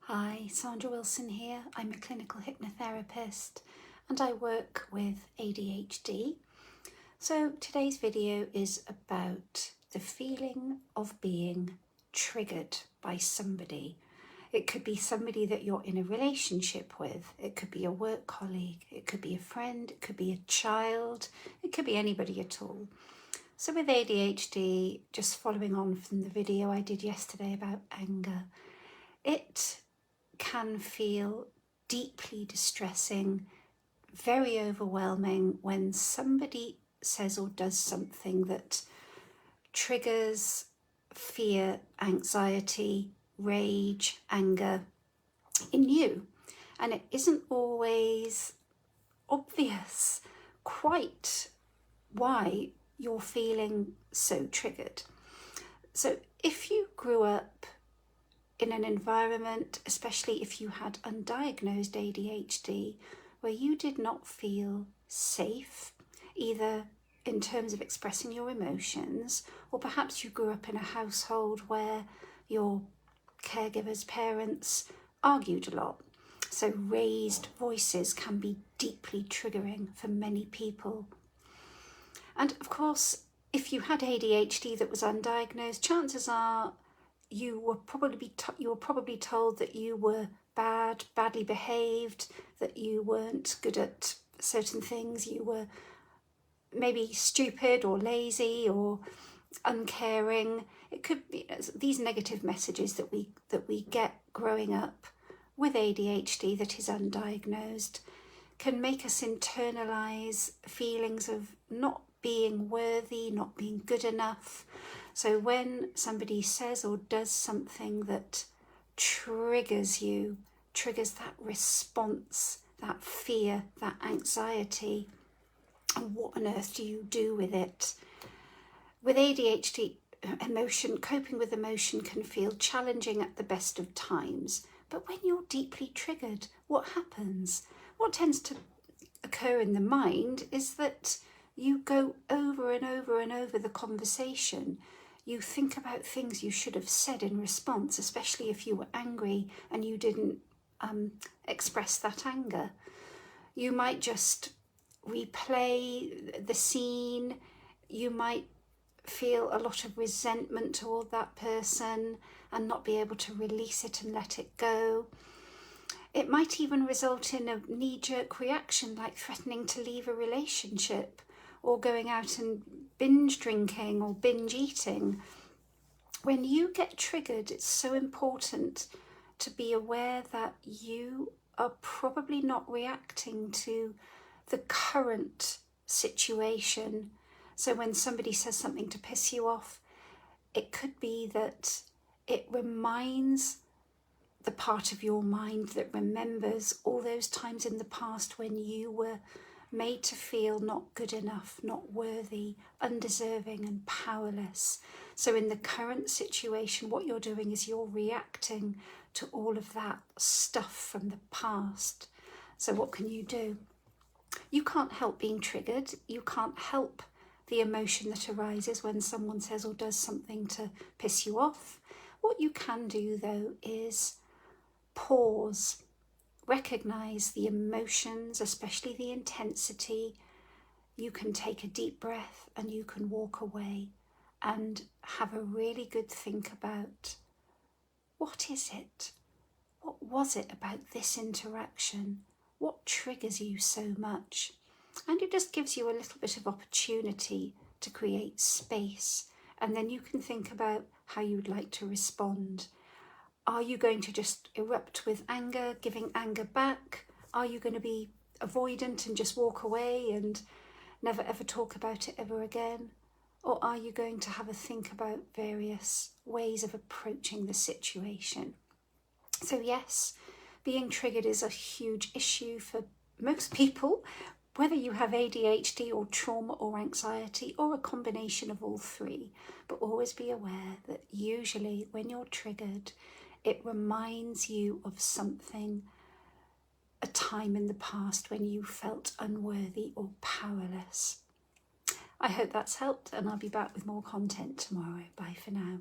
Hi, Sandra Wilson here. I'm a clinical hypnotherapist and I work with ADHD. So today's video is about the feeling of being triggered by somebody. It could be somebody that you're in a relationship with. It could be a work colleague. It could be a friend. It could be a child. It could be anybody at all. So with ADHD, just following on from the video I did yesterday about anger, it can feel deeply distressing, very overwhelming when somebody says or does something that triggers fear, anxiety, rage, anger in you. And it isn't always obvious quite why you're feeling so triggered. So if you grew up in an environment, especially if you had undiagnosed ADHD, where you did not feel safe, either in terms of expressing your emotions, or perhaps you grew up in a household where your caregivers, parents, argued a lot. So raised voices can be deeply triggering for many people. And of course, if you had ADHD that was undiagnosed, chances are you were probably told that you were badly behaved, that you weren't good at certain things, you were maybe stupid or lazy or uncaring. It could be these negative messages that we get growing up with ADHD that is undiagnosed can make us internalize feelings of not being worthy, not being good enough. So when somebody says or does something that triggers you, triggers that response, that fear, that anxiety, and what on earth do you do with it? With ADHD, coping with emotion can feel challenging at the best of times. But when you're deeply triggered, what happens? What tends to occur in the mind is that you go over and over and over the conversation. You think about things you should have said in response, especially if you were angry and you didn't express that anger. You might just replay the scene. You might feel a lot of resentment toward that person and not be able to release it and let it go. It might even result in a knee-jerk reaction, like threatening to leave a relationship or going out and binge drinking or binge eating. When you get triggered, it's so important to be aware that you are probably not reacting to the current situation. So when somebody says something to piss you off, it could be that it reminds the part of your mind that remembers all those times in the past when you were made to feel not good enough, not worthy, undeserving and powerless. So in the current situation, what you're doing is you're reacting to all of that stuff from the past. So what can you do? You can't help being triggered. You can't help the emotion that arises when someone says or does something to piss you off. What you can do though is pause. Recognize the emotions, especially the intensity. You can take a deep breath and you can walk away and have a really good think about, what is it? What was it about this interaction? What triggers you so much? And it just gives you a little bit of opportunity to create space. And then you can think about how you'd like to respond. Are you going to just erupt with anger, giving anger back? Are you going to be avoidant and just walk away and never ever talk about it ever again? Or are you going to have a think about various ways of approaching the situation? So yes, being triggered is a huge issue for most people, whether you have ADHD or trauma or anxiety or a combination of all three. But always be aware that usually when you're triggered, it reminds you of something, a time in the past when you felt unworthy or powerless. I hope that's helped, and I'll be back with more content tomorrow. Bye for now.